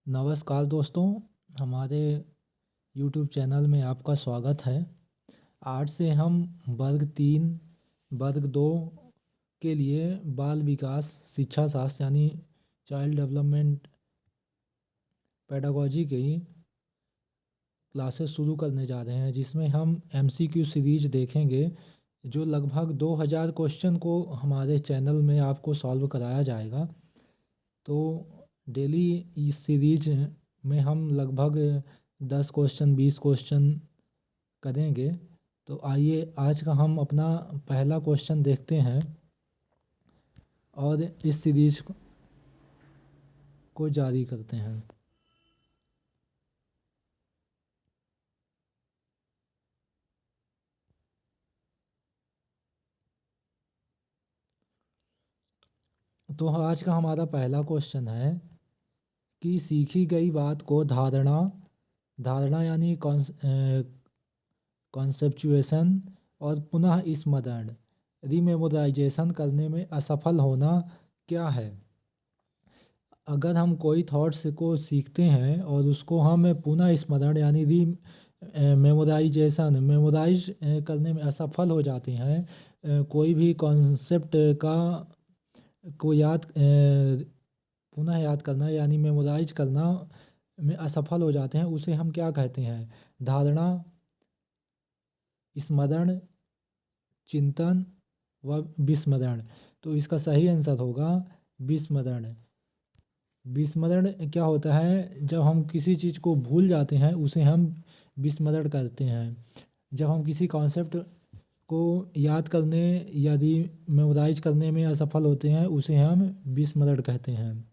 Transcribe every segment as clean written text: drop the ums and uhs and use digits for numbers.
नमस्कार दोस्तों, हमारे YouTube चैनल में आपका स्वागत है। आज से हम वर्ग 3, वर्ग 2 के लिए बाल विकास शिक्षा शास्त्र यानी चाइल्ड डेवलपमेंट पेडागोजी की क्लासेस शुरू करने जा रहे हैं, जिसमें हम MCQ सीरीज देखेंगे जो लगभग 2000 क्वेश्चन को हमारे चैनल में आपको सॉल्व कराया जाएगा। तो डेली इस सीरीज में हम लगभग 10 क्वेश्चन 20 क्वेश्चन करेंगे। तो आइए आज का हम अपना पहला क्वेश्चन देखते हैं और इस सीरीज को जारी करते हैं। तो आज का हमारा पहला क्वेश्चन है कि सीखी गई बात को धारणा यानी कॉन्सेप्चुएशन और पुनः स्मरण रीमेमोराइजेशन करने में असफल होना क्या है। अगर हम कोई थॉट्स को सीखते हैं और उसको हम पुनः स्मरण यानी मेमोराइज करने में असफल हो जाते हैं, कोई भी कॉन्सेप्ट को पुनः याद करना यानी मेमोराइज करना में असफल हो जाते हैं, उसे हम क्या कहते हैं? धारणा, स्मरण, चिंतन व विस्मरण। तो इसका सही आंसर होगा विस्मरण। विस्मरण क्या होता है? जब हम किसी चीज़ को भूल जाते हैं उसे हम विस्मरण करते हैं। जब हम किसी कॉन्सेप्ट को याद करने यदि मेमोराइज करने में असफल होते हैं उसे हम विस्मरण कहते हैं।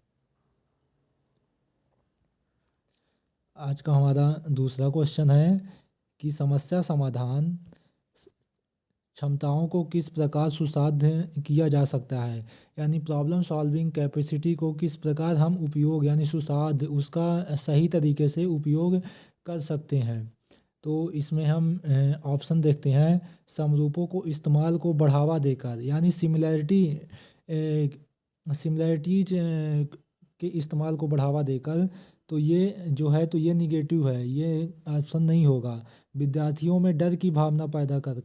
आज का हमारा दूसरा क्वेश्चन है कि समस्या समाधान क्षमताओं को किस प्रकार सुसाध्य किया जा सकता है, यानी प्रॉब्लम सॉल्विंग कैपेसिटी को किस प्रकार हम उपयोग यानी सुसाध्य उसका सही तरीके से उपयोग कर सकते हैं। तो इसमें हम ऑप्शन देखते हैं। समरूपों को इस्तेमाल को बढ़ावा देकर यानी सिमिलैरिटीज के इस्तेमाल को बढ़ावा देकर। तो ये जो है तो ये निगेटिव है, ये ऑप्शन नहीं होगा। विद्यार्थियों में डर की भावना पैदा कर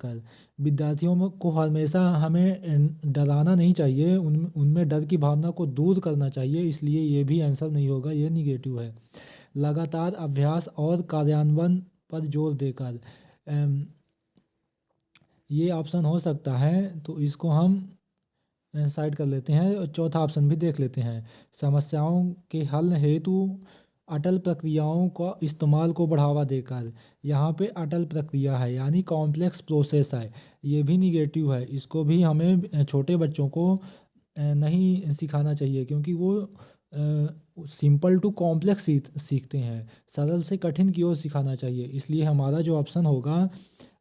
को हमेशा हमें डराना नहीं चाहिए, उनमें डर की भावना को दूर करना चाहिए, इसलिए ये भी आंसर नहीं होगा, ये निगेटिव है। लगातार अभ्यास और कार्यान्वयन पर जोर देकर, ये ऑप्शन हो सकता है, तो इसको हम साइड कर लेते हैं और चौथा ऑप्शन भी देख लेते हैं। समस्याओं के हल हेतु अटल प्रक्रियाओं का इस्तेमाल को बढ़ावा देकर, यहाँ पे अटल प्रक्रिया है यानी कॉम्प्लेक्स प्रोसेस है, ये भी निगेटिव है। इसको भी हमें छोटे बच्चों को नहीं सिखाना चाहिए, क्योंकि वो सिंपल टू कॉम्प्लेक्स सीखते हैं, सरल से कठिन की ओर सिखाना चाहिए। इसलिए हमारा जो ऑप्शन होगा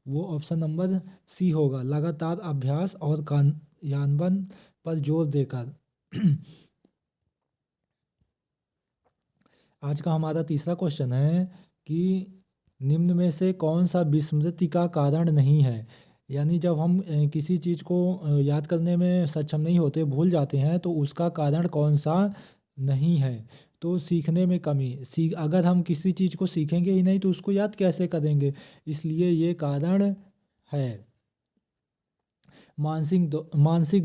वो ऑप्शन नंबर सी होगा, लगातार अभ्यास और कार्यान्वयन पर जोर देकर। आज का हमारा तीसरा क्वेश्चन है कि निम्न में से कौन सा विस्मृति का कारण नहीं है, यानी जब हम किसी चीज़ को याद करने में सक्षम नहीं होते, भूल जाते हैं, तो उसका कारण कौन सा नहीं है। तो सीखने में कमी, अगर हम किसी चीज़ को सीखेंगे ही नहीं तो उसको याद कैसे करेंगे, इसलिए ये कारण है। मानसिक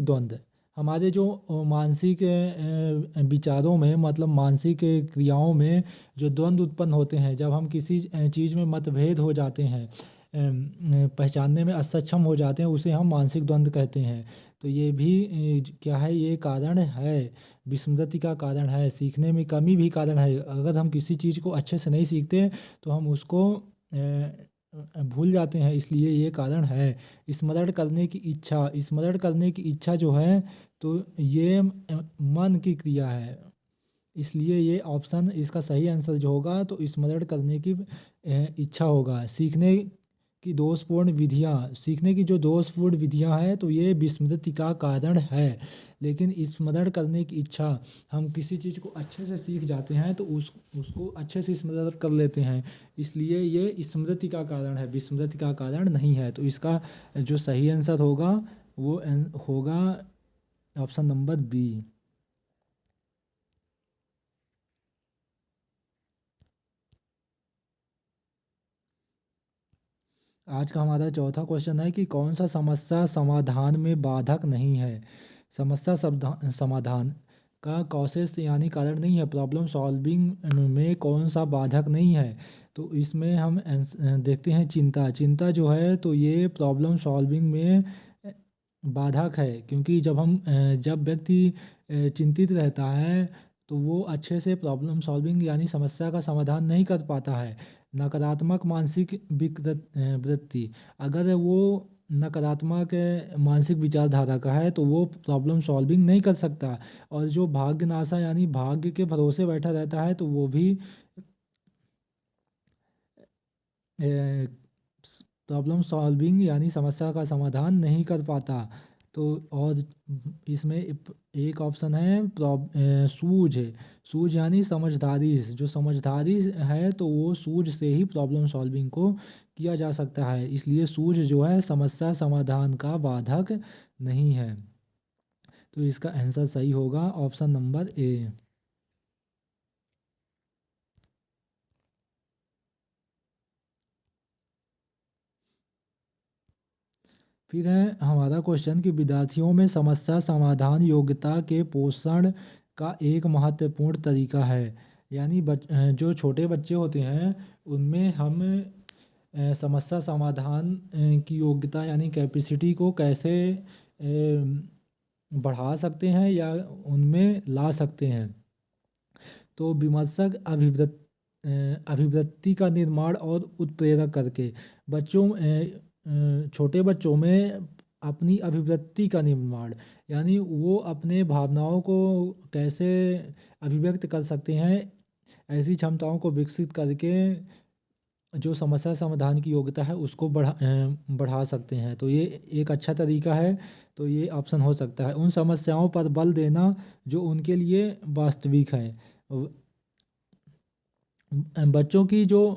द्वंद्व, हमारे जो मानसिक विचारों में मतलब मानसिक क्रियाओं में जो द्वंद्व उत्पन्न होते हैं, जब हम किसी चीज़ में मतभेद हो जाते हैं, पहचानने में असक्षम हो जाते हैं, उसे हम मानसिक द्वंद्व कहते हैं। तो ये भी क्या है, ये कारण है, विस्मृति का कारण है, सीखने में कमी भी कारण है। अगर हम किसी चीज़ को अच्छे से नहीं सीखते तो हम उसको भूल जाते हैं, इसलिए ये कारण है। स्मरण करने की इच्छा जो है तो ये मन की क्रिया है, इसलिए ये ऑप्शन इसका सही आंसर जो होगा तो स्मरण करने की इच्छा होगा। सीखने की जो दोषपूर्ण विधियां हैं तो ये विस्मृति का कारण है। लेकिन स्मरण करने की इच्छा, हम किसी चीज़ को अच्छे से सीख जाते हैं तो उसको अच्छे से स्मरण कर लेते हैं, इसलिए ये स्मृति का कारण है, विस्मृति का कारण नहीं है। तो इसका जो सही आंसर होगा वो होगा ऑप्शन नंबर बी। आज का हमारा चौथा क्वेश्चन है कि कौन सा समस्या समाधान में बाधक नहीं है। समस्या समाधान का कॉसेस यानी कारण नहीं है, प्रॉब्लम सॉल्विंग में कौन सा बाधक नहीं है। तो इसमें हम देखते हैं चिंता। चिंता जो है तो ये प्रॉब्लम सॉल्विंग में बाधक है, क्योंकि जब व्यक्ति चिंतित रहता है तो वो अच्छे से प्रॉब्लम सॉल्विंग यानी समस्या का समाधान नहीं कर पाता है। नकारात्मक मानसिक वृत्ति, अगर वो नकारात्मक मानसिक विचारधारा का है तो वो प्रॉब्लम सॉल्विंग नहीं कर सकता। और जो भाग्यनाशा यानी भाग्य के भरोसे बैठा रहता है तो वो भी प्रॉब्लम सॉल्विंग यानी समस्या का समाधान नहीं कर पाता। तो और इसमें एक ऑप्शन है सूझ। सूझ यानी समझदारी, जो समझदारी है तो वो सूझ से ही प्रॉब्लम सॉल्विंग को किया जा सकता है, इसलिए सूझ जो है समस्या समाधान का बाधक नहीं है। तो इसका आंसर सही होगा ऑप्शन नंबर ए। फिर है हमारा क्वेश्चन कि विद्यार्थियों में समस्या समाधान योग्यता के पोषण का एक महत्वपूर्ण तरीका है। यानी जो छोटे बच्चे होते हैं उनमें हम समस्या समाधान की योग्यता यानी कैपेसिटी को कैसे बढ़ा सकते हैं या उनमें ला सकते हैं। तो विमर्शक अभिवृत्ति का निर्माण और उत्प्रेरक करके छोटे बच्चों में अपनी अभिव्यक्ति का निर्माण यानी वो अपने भावनाओं को कैसे अभिव्यक्त कर सकते हैं, ऐसी क्षमताओं को विकसित करके जो समस्या समाधान की योग्यता है उसको बढ़ा सकते हैं। तो ये एक अच्छा तरीका है, तो ये ऑप्शन हो सकता है। उन समस्याओं पर बल देना जो उनके लिए वास्तविक है। बच्चों की जो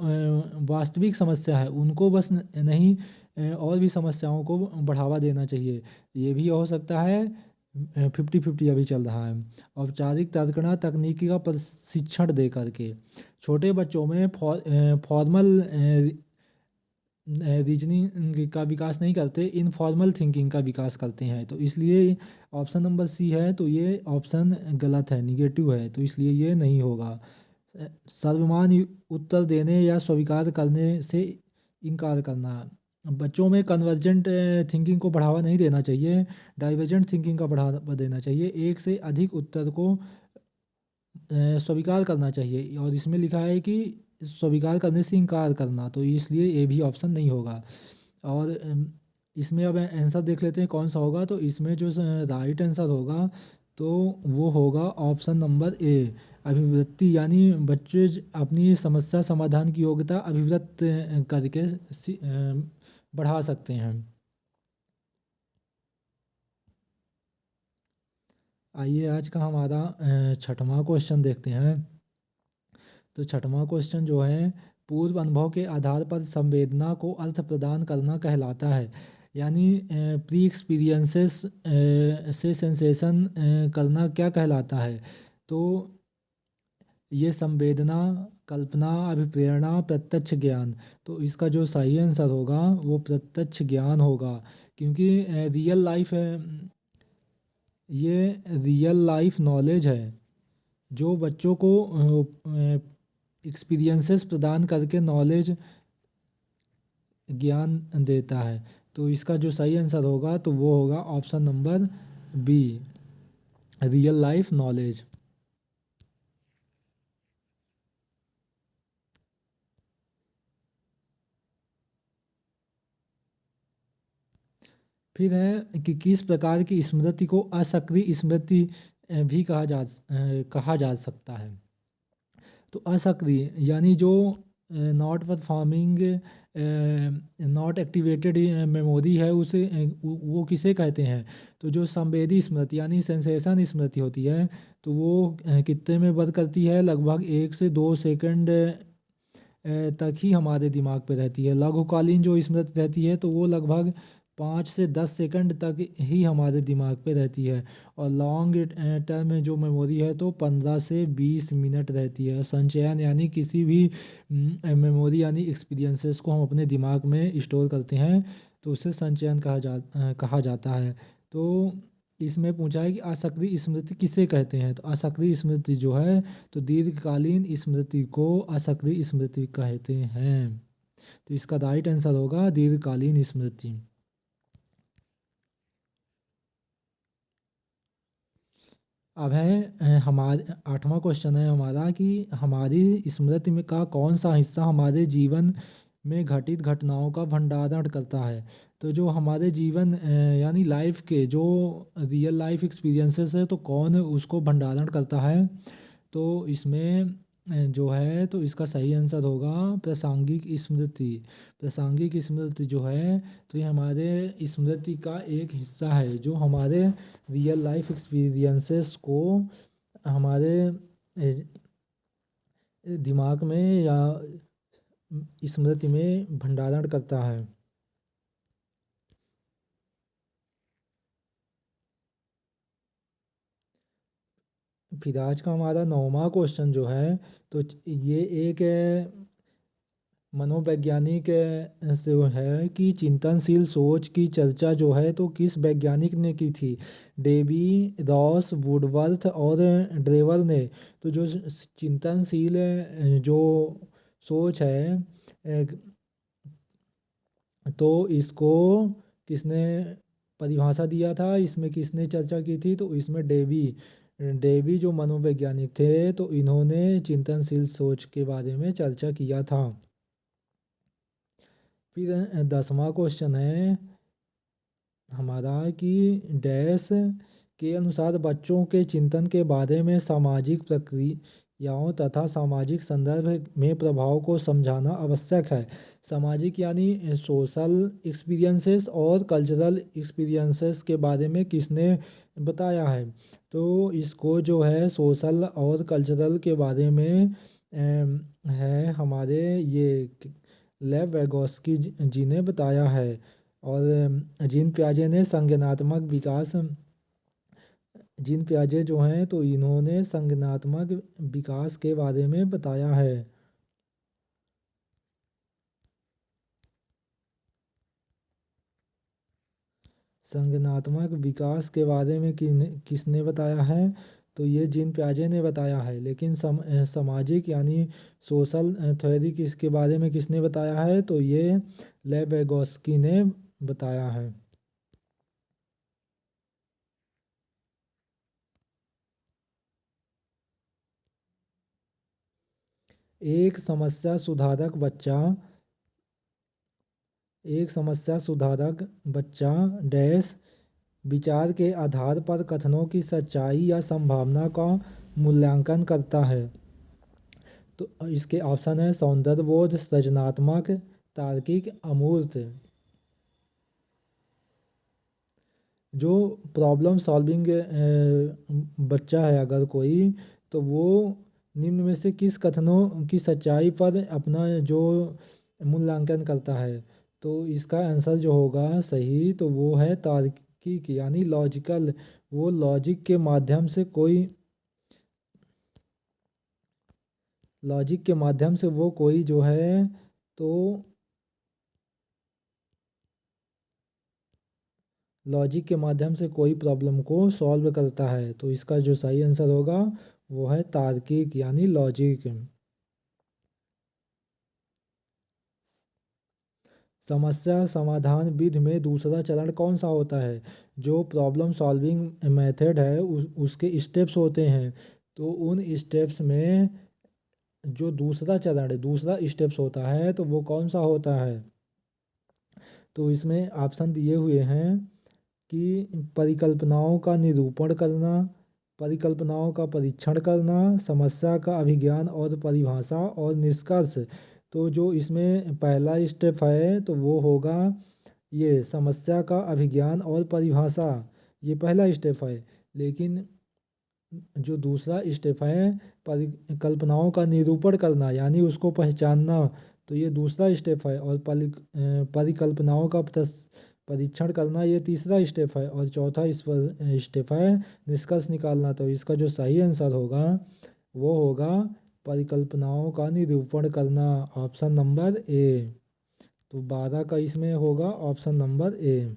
वास्तविक समस्या है उनको बस नहीं, और भी समस्याओं को बढ़ावा देना चाहिए। ये भी हो सकता है 50-50 अभी चल रहा है। औपचारिक तर्कणा तकनीकी का प्रशिक्षण दे करके छोटे बच्चों में फॉर्मल रीजनिंग का विकास नहीं करते, इनफॉर्मल थिंकिंग का विकास करते हैं। तो इसलिए ऑप्शन नंबर सी है, तो ये ऑप्शन गलत है, निगेटिव है, तो इसलिए ये नहीं होगा। सर्वमान्य उत्तर देने या स्वीकार करने से इनकार करना, बच्चों में कन्वर्जेंट थिंकिंग को बढ़ावा नहीं देना चाहिए, डाइवर्जेंट थिंकिंग का बढ़ावा देना चाहिए। एक से अधिक उत्तर को स्वीकार करना चाहिए, और इसमें लिखा है कि स्वीकार करने से इनकार करना, तो इसलिए ये भी ऑप्शन नहीं होगा। और इसमें अब आंसर देख लेते हैं कौन सा होगा। तो इसमें जो राइट आंसर होगा तो वो होगा ऑप्शन नंबर ए, अभिव्यक्ति। यानी बच्चे अपनी समस्या समाधान की योग्यता अभिव्यक्त करके बढ़ा सकते हैं। आइए आज का हमारा छठवां क्वेश्चन देखते हैं। तो छठवां क्वेश्चन जो है, पूर्व अनुभव के आधार पर संवेदना को अर्थ प्रदान करना कहलाता है। यानी प्री एक्सपीरियंसेस से सेंसेशन करना क्या कहलाता है। तो ये संवेदना, कल्पना, अभिप्रेरणा, प्रत्यक्ष ज्ञान। तो इसका जो सही आंसर होगा वो प्रत्यक्ष ज्ञान होगा, क्योंकि रियल लाइफ ये रियल लाइफ नॉलेज है जो बच्चों को एक्सपीरियंसेस प्रदान करके नॉलेज ज्ञान देता है। तो इसका जो सही आंसर होगा तो वो होगा option number B, real life knowledge. फिर है कि किस प्रकार की स्मृति को असक्रिय स्मृति भी कहा जा सकता है। तो असक्रिय यानी जो not performing, not activated memory है, उसे वो किसे कहते हैं। तो जो संवेदी स्मृति यानी सेंसेशन स्मृति होती है तो वो कितने में वर्क करती है, लगभग 1 से 2 सेकंड तक ही हमारे दिमाग पे रहती है। लघुकालीन जो स्मृति रहती है तो वो लगभग 5 से 10 सेकंड तक ही हमारे दिमाग पे रहती है, और लॉन्ग टर्म में जो मेमोरी है तो 15 से 20 मिनट रहती है। संचयन यानी किसी भी मेमोरी यानी एक्सपीरियंसेस को हम अपने दिमाग में स्टोर करते हैं तो उसे संचयन कहा जाता है। तो इसमें पूछा है कि असक्रिय स्मृति किसे कहते हैं, तो असक्रिय स्मृति जो है तो दीर्घकालीन स्मृति को असक्रिय स्मृति कहते हैं। तो इसका राइट आंसर होगा दीर्घकालीन स्मृति। अब है हमारे 8वां क्वेश्चन है हमारा कि हमारी स्मृति में का कौन सा हिस्सा हमारे जीवन में घटित घटनाओं का भंडारण करता है। तो जो हमारे जीवन यानी लाइफ के जो रियल लाइफ एक्सपीरियंसेस है तो कौन उसको भंडारण करता है, तो इसमें जो है तो इसका सही आंसर होगा प्रासंगिक स्मृति। प्रासंगिक स्मृति जो है तो ये हमारे स्मृति का एक हिस्सा है जो हमारे रियल लाइफ एक्सपीरियंसेस को हमारे दिमाग में या स्मृति में भंडारण करता है। फिर आज का हमारा 9वां क्वेश्चन जो है तो ये एक मनोवैज्ञानिक से है कि चिंतनशील सोच की चर्चा जो है तो किस वैज्ञानिक ने की थी। डेवी, रॉस, वुडवर्थ और ड्रेवर ने। तो जो चिंतनशील जो सोच है तो इसको किसने परिभाषा दिया था, इसमें किसने चर्चा की थी, तो इसमें डेवी जो मनोवैज्ञानिक थे तो इन्होंने चिंतनशील सोच के बारे में चर्चा किया था। फिर 10वां क्वेश्चन है हमारा कि डैश के अनुसार बच्चों के चिंतन के बारे में सामाजिक प्रक्रियाओं तथा सामाजिक संदर्भ में प्रभाव को समझाना आवश्यक है। सामाजिक यानी सोशल एक्सपीरियंसेस और कल्चरल एक्सपीरियंसेस के बारे में किसने बताया है, तो इसको जो है सोशल और कल्चरल के बारे में है हमारे ये लेव वैगोस्की जी ने बताया है। और जीन पियाजे ने संज्ञानात्मक विकास, जीन पियाजे जो हैं तो इन्होंने संज्ञानात्मक विकास के बारे में बताया है। संज्ञानात्मक विकास के बारे में किसने बताया है, तो ये जीन पियाजे ने बताया है। लेकिन सामाजिक यानी सोशल थ्योरी किसके बारे में किसने बताया है, तो ये लेव वैगोस्की ने बताया है। एक समस्या सुधारक बच्चा डैश विचार के आधार पर कथनों की सच्चाई या संभावना का मूल्यांकन करता है। तो इसके ऑप्शन है सौंदर्यबोध, सृजनात्मक, तार्किक, अमूर्त। जो प्रॉब्लम सॉल्विंग बच्चा है अगर कोई, तो वो निम्न में से किस कथनों की सच्चाई पर अपना जो मूल्यांकन करता है, तो इसका आंसर जो होगा सही तो वो है तार्किक यानी लॉजिकल। वो लॉजिक के माध्यम से वो कोई जो है तो लॉजिक के माध्यम से कोई प्रॉब्लम को सॉल्व करता है। तो इसका जो सही आंसर होगा वो है तार्किक यानी लॉजिक। समस्या समाधान विधि में दूसरा चरण कौन सा होता है। जो प्रॉब्लम सॉल्विंग मेथड है उसके स्टेप्स होते हैं, तो उन स्टेप्स में जो दूसरा चरण है दूसरा स्टेप्स होता है तो वो कौन सा होता है। तो इसमें ऑप्शन दिए हुए हैं कि परिकल्पनाओं का निरूपण करना, परिकल्पनाओं का परीक्षण करना, समस्या का अभिज्ञान और परिभाषा और निष्कर्ष। तो जो इसमें पहला स्टेप है तो वो होगा ये समस्या का अभिज्ञान और परिभाषा, ये पहला स्टेप है। लेकिन जो दूसरा स्टेप है परिकल्पनाओं का निरूपण करना यानी उसको पहचानना, तो ये दूसरा स्टेप है। और परिकल्पनाओं का परीक्षण करना ये तीसरा स्टेप है, और चौथा इस पर स्टेप है निष्कर्ष निकालना। तो इसका जो सही आंसर होगा वो होगा परिकल्पनाओं का निरूपण करना, ऑप्शन नंबर ए। तो 12 का इसमें होगा ऑप्शन नंबर ए।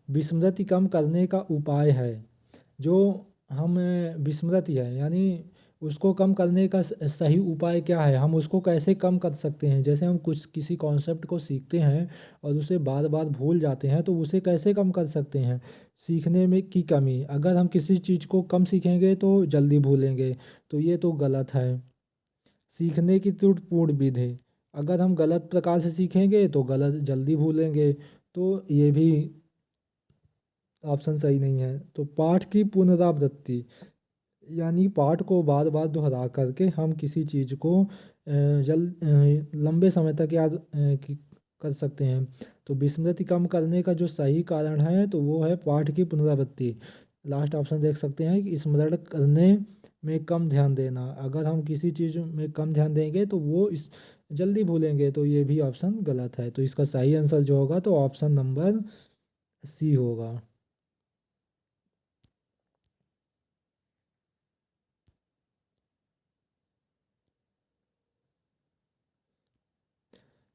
विस्मृति कम करने का उपाय है। जो हम विस्मृति है यानी उसको कम करने का सही उपाय क्या है, हम उसको कैसे कम कर सकते हैं। जैसे हम कुछ किसी कॉन्सेप्ट को सीखते हैं और उसे बार बार भूल जाते हैं, तो उसे कैसे कम कर सकते हैं। सीखने में की कमी, अगर हम किसी चीज़ को कम सीखेंगे तो जल्दी भूलेंगे, तो ये तो गलत है। सीखने की त्रुटिपूर्ण विधि, अगर हम गलत प्रकार से सीखेंगे तो गलत जल्दी भूलेंगे, तो ये भी ऑप्शन सही नहीं है। तो पाठ की पुनरावृत्ति, यानी पाठ को बार बार दोहरा करके हम किसी चीज़ को लंबे समय तक याद कर सकते हैं। तो विस्मृति कम करने का जो सही कारण है तो वो है पाठ की पुनरावृत्ति। लास्ट ऑप्शन देख सकते हैं कि स्मरण करने में कम ध्यान देना, अगर हम किसी चीज़ में कम ध्यान देंगे तो वो इस जल्दी भूलेंगे, तो ये भी ऑप्शन गलत है। तो इसका सही आंसर जो होगा तो ऑप्शन नंबर सी होगा।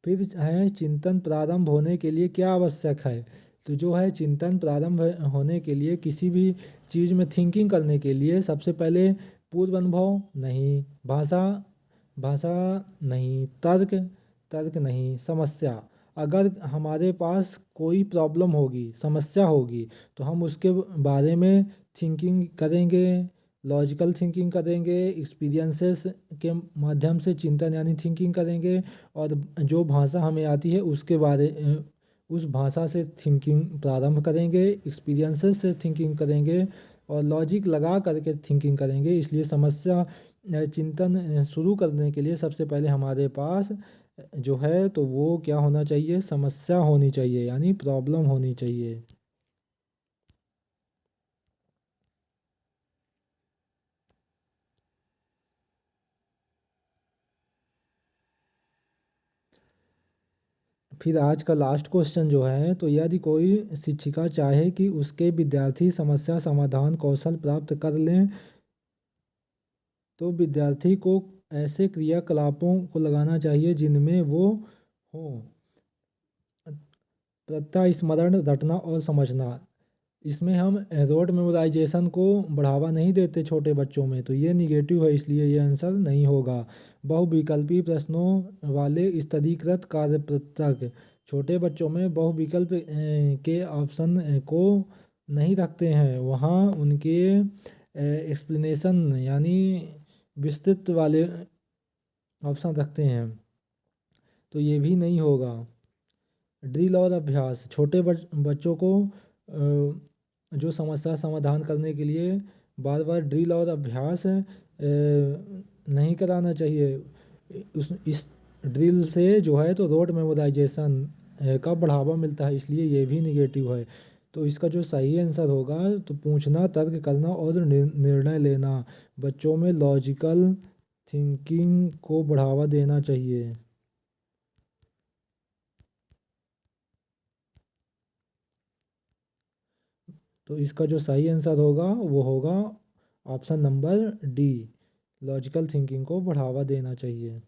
फिर है चिंतन प्रारंभ होने के लिए क्या आवश्यक है। तो जो है चिंतन प्रारंभ होने के लिए, किसी भी चीज़ में थिंकिंग करने के लिए सबसे पहले पूर्व अनुभव नहीं, भाषा भाषा नहीं, तर्क तर्क नहीं, समस्या। अगर हमारे पास कोई प्रॉब्लम होगी, समस्या होगी, तो हम उसके बारे में थिंकिंग करेंगे, लॉजिकल थिंकिंग करेंगे, एक्सपीरियंसेस के माध्यम से चिंतन यानी थिंकिंग करेंगे, और जो भाषा हमें आती है उसके बारे उस भाषा से थिंकिंग प्रारंभ करेंगे, एक्सपीरियंसेस से थिंकिंग करेंगे, और लॉजिक लगा करके थिंकिंग करेंगे। इसलिए समस्या चिंतन शुरू करने के लिए सबसे पहले हमारे पास जो है तो वो क्या होना चाहिए, समस्या होनी चाहिए यानी प्रॉब्लम होनी चाहिए। फिर आज का लास्ट क्वेश्चन जो है, तो यदि कोई शिक्षिका चाहे कि उसके विद्यार्थी समस्या समाधान कौशल प्राप्त कर लें, तो विद्यार्थी को ऐसे क्रियाकलापों को लगाना चाहिए जिनमें वो हो। प्रत्यय स्मरण, रटना और समझना। इसमें हम रोट मेमोराइजेशन को बढ़ावा नहीं देते छोटे बच्चों में, तो ये निगेटिव है, इसलिए ये आंसर नहीं होगा। बहुविकल्पी प्रश्नों वाले स्तरीकृत कार्यपत्रक, छोटे बच्चों में बहुविकल्प के ऑप्शन को नहीं रखते हैं, वहाँ उनके एक्सप्लेनेशन यानी विस्तृत वाले ऑप्शन रखते हैं, तो ये भी नहीं होगा। ड्रिल और अभ्यास, छोटे बच्चों को जो समस्या समाधान करने के लिए बार बार ड्रिल और अभ्यास नहीं कराना चाहिए। इस ड्रिल से जो है तो रोट मेमोराइजेशन का बढ़ावा मिलता है, इसलिए ये भी निगेटिव है। तो इसका जो सही आंसर होगा तो पूछना, तर्क करना और निर्णय लेना, बच्चों में लॉजिकल थिंकिंग को बढ़ावा देना चाहिए। तो इसका जो सही आंसर होगा वो होगा option number D, logical thinking को बढ़ावा देना चाहिए।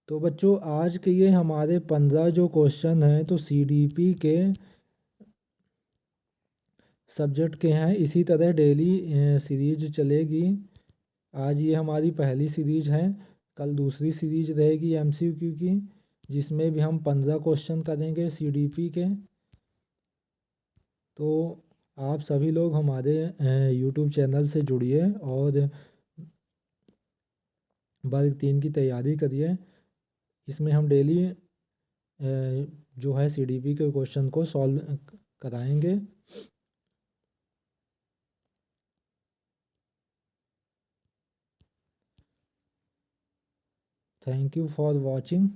तो बच्चों आज के ये हमारे 15 जो क्वेश्चन हैं तो सीडीपी के सब्जेक्ट के हैं। इसी तरह डेली सीरीज चलेगी। आज ये हमारी पहली सीरीज है, कल दूसरी सीरीज रहेगी एमसीक्यू की, जिसमें भी हम 15 क्वेश्चन करेंगे सीडीपी के। तो आप सभी लोग हमारे यूट्यूब चैनल से जुड़िए और वर्ग 3 की तैयारी करिए। इसमें हम डेली जो है सीडीपी के क्वेश्चन को सॉल्व कराएंगे। Thank you for watching.